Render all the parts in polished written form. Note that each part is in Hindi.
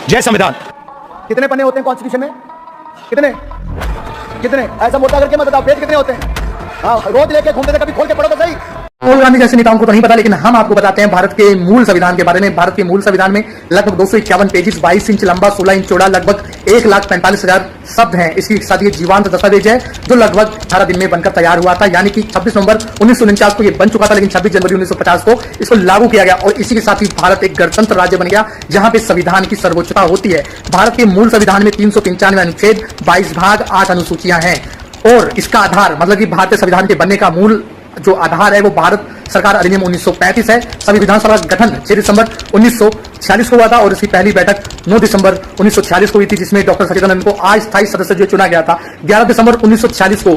कितने पन्ने होते हैं कॉन्स्टिट्यूशन में? कितने कितने? ऐसा मोटा करके मत बताओ, पेज कितने होते हैं? हाँ, रोज लेके घूमते थे, कभी खोल के पढ़ो तो सही। राहुल गांधी जैसे नेताओं को तो नहीं पता, लेकिन हम आपको बताते हैं भारत के मूल संविधान के बारे में। भारत के मूल संविधान में लगभग 251 पेजेस, 22 इंच लंबा, 16 इंच चौड़ा, लगभग 1,45,000 शब्द हैं। इसके साथ ये जीवांत दस्तावेज है जो लगभग 18 दिन में बनकर तैयार हुआ था, यानी कि 26 नवंबर 1949 को ये बन चुका था, लेकिन 26 जनवरी 1950 को इसको लागू किया गया। और इसी के साथ ही भारत एक गणतंत्र राज्य बन गया जहां पे संविधान की सर्वोच्चता होती है। भारत के मूल संविधान में 395 अनुच्छेद, 22 भाग, 8 अनुसूचियां हैं। और इसका आधार मतलब कि भारतीय संविधान के बनने का मूल जो आधार है वो भारत सरकार अधिनियम 1935 है। सभी विधानसभा का गठन 6 दिसंबर 1946 को हुआ था और इसकी पहली बैठक 9 दिसंबर 1946 को हुई थी, जिसमें डॉक्टर सचिदानंद को अस्थायी सदस्य जो चुना गया था। 11 दिसंबर 1946 को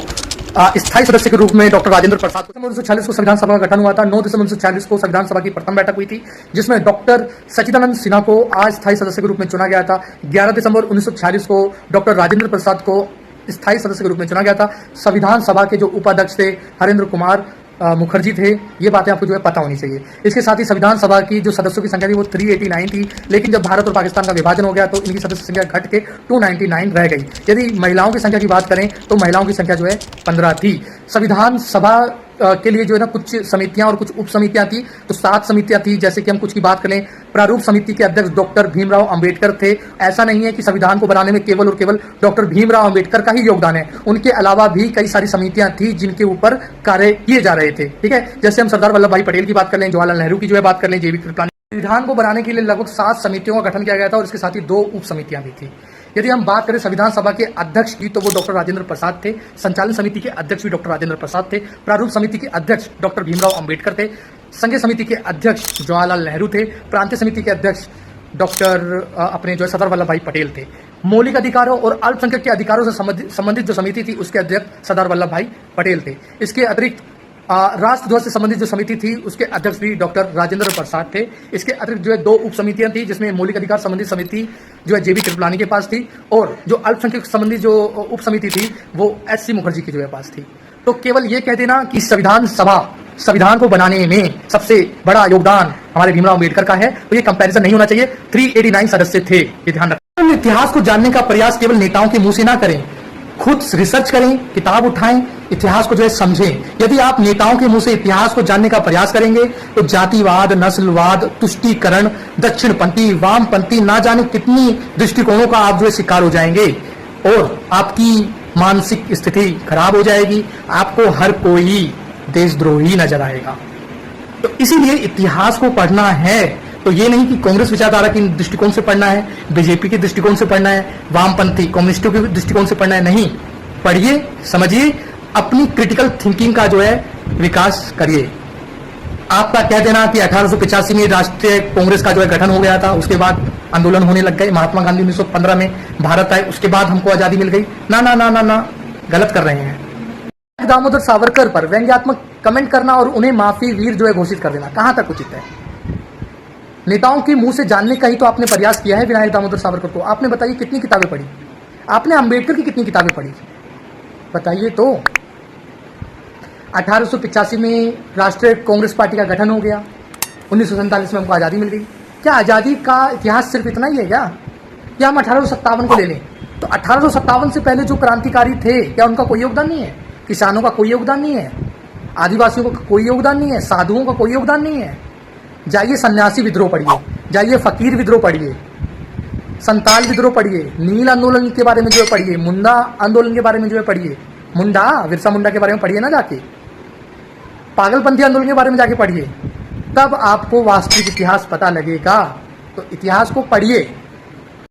स्थायी सदस्य के रूप में डॉक्टर राजेंद्र प्रसाद को। 1946 को संविधान सभा का गठन हुआ था। 9 दिसंबर 1946 को संविधान सभा की प्रथम बैठक हुई थी, जिसमें डॉक्टर सचिदानंद सिन्हा को अस्थायी सदस्य के रूप में चुना गया था। 11 दिसंबर 1946 को डॉक्टर राजेंद्र प्रसाद को स्थायी सदस्य के रूप में चुना गया था। संविधान सभा के जो उपाध्यक्ष थे हरेंद्र कुमार मुखर्जी थे। ये बातें आपको जो है पता होनी चाहिए। इसके साथ ही संविधान सभा की जो सदस्यों की संख्या थी वो 389 थी, लेकिन जब भारत और पाकिस्तान का विभाजन हो गया तो इनकी सदस्य संख्या घट के 299 रह गई। यदि महिलाओं की संख्या की बात करें तो महिलाओं की संख्या जो है 15 थी। संविधान सभा के लिए जो है ना कुछ समितियां और कुछ उप समितियां थी, तो 7 समितियां थी। जैसे कि हम कुछ की बात करें, प्रारूप समिति के अध्यक्ष डॉक्टर भीमराव अंबेडकर थे। ऐसा नहीं है कि संविधान को बनाने में केवल और केवल डॉक्टर भीमराव अंबेडकर का ही योगदान है, उनके अलावा भी कई सारी समितियां थी जिनके ऊपर कार्य किए जा रहे थे। ठीक है, जैसे हम सरदार वल्लभ भाई पटेल की बात कर लें, जवाहरलाल नेहरू की जो है बात कर लें, जेबी कृपलानी। संविधान को बनाने के लिए लगभग 7 समितियों का गठन किया गया था और इसके साथ ही 2 उप समितियां भी थी। यदि हम बात करें संविधान सभा के अध्यक्ष की तो वो डॉक्टर राजेंद्र प्रसाद थे। संचालन समिति के अध्यक्ष भी डॉक्टर राजेंद्र प्रसाद थे। प्रारूप समिति के अध्यक्ष डॉक्टर भीमराव अंबेडकर थे। संघीय समिति के अध्यक्ष जवाहरलाल नेहरू थे। प्रांतीय समिति के अध्यक्ष डॉक्टर अपने जो सरदार वल्लभ भाई पटेल थे। मौलिक अधिकारों और अल्पसंख्यक के अधिकारों से संबंधित जो समिति थी उसके अध्यक्ष सरदार वल्लभ भाई पटेल थे। इसके अतिरिक्त राष्ट्र ध्वज से संबंधित जो समिति थी उसके अध्यक्ष भी डॉक्टर राजेंद्र प्रसाद थे। इसके अतिरिक्त जो है 2 उप समितियां थी, जिसमें मौलिक अधिकार संबंधित समिति जो है जेबी कृपलानी के पास थी और जो अल्पसंख्यक संबंधी जो उप समिति थी वो एससी मुखर्जी की जो है पास थी। तो केवल ये कह देना कि संविधान सभा संविधान को बनाने में सबसे बड़ा योगदान हमारे भीमराव अम्बेडकर का है, तो ये कंपैरिजन नहीं होना चाहिए। 389 सदस्य थे, ये ध्यान रखें। इतिहास को जानने का प्रयास केवल नेताओं के मुंह से ना करें, खुद रिसर्च करें, किताब उठाएं, इतिहास को जो है समझें। यदि आप नेताओं के मुंह से इतिहास को जानने का प्रयास करेंगे तो जातिवाद, नस्लवाद, तुष्टीकरण, दक्षिणपंथी, वामपंथी, ना जाने कितनी दृष्टिकोणों का आप जो है शिकार हो जाएंगे और आपकी मानसिक स्थिति खराब हो जाएगी। आपको हर कोई देशद्रोही नजर आएगा। तो इसीलिए इतिहास को पढ़ना है तो ये नहीं कि कांग्रेस विचारधारा के दृष्टिकोण से पढ़ना है, बीजेपी के दृष्टिकोण से पढ़ना है, वामपंथी कम्युनिस्टों के दृष्टिकोण से पढ़ना है। नहीं, पढ़िए, समझिए, अपनी क्रिटिकल थिंकिंग का जो है विकास करिए। आपका कह देना कि 1885 में राष्ट्रीय कांग्रेस का जो है गठन हो गया था, उसके बाद आंदोलन होने लग गए, महात्मा गांधी 1915 में भारत आए, उसके बाद हमको आजादी मिल गई, ना ना ना ना ना, गलत कर रहे हैं। दामोदर सावरकर पर व्यंग्यात्मक कमेंट करना और उन्हें माफी वीर जो है घोषित कर देना कहां तक उचित है? नेताओं के मुंह से जानने का ही तो आपने प्रयास किया है विनायक दामोदर सावरकर को। आपने बताइए कितनी किताबें पढ़ी? आपने अंबेडकर की कितनी किताबें पढ़ी? बताइए तो। 1885 में राष्ट्रीय कांग्रेस पार्टी का गठन हो गया, 1947 में हमको आज़ादी मिल गई। क्या आज़ादी का इतिहास सिर्फ इतना ही है क्या? या हम 1857 को ले लें तो 1857 से पहले जो क्रांतिकारी थे क्या उनका कोई योगदान नहीं है? किसानों का कोई योगदान नहीं है, आदिवासियों का कोई योगदान नहीं है, साधुओं का कोई योगदान नहीं है। जाइए सन्यासी विद्रोह पढ़िए, जाइए फकीर विद्रोह पढ़िए, संताल विद्रोह पढ़िए, नील आंदोलन के बारे में जो है पढ़िए, मुंडा आंदोलन के बारे में जो है पढ़िए, मुंडा बिरसा मुंडा के बारे में पढ़िए ना, जाके पागलपंथी आंदोलन के बारे में जाके पढ़िए, तब आपको वास्तविक इतिहास पता लगेगा। तो इतिहास को पढ़िए।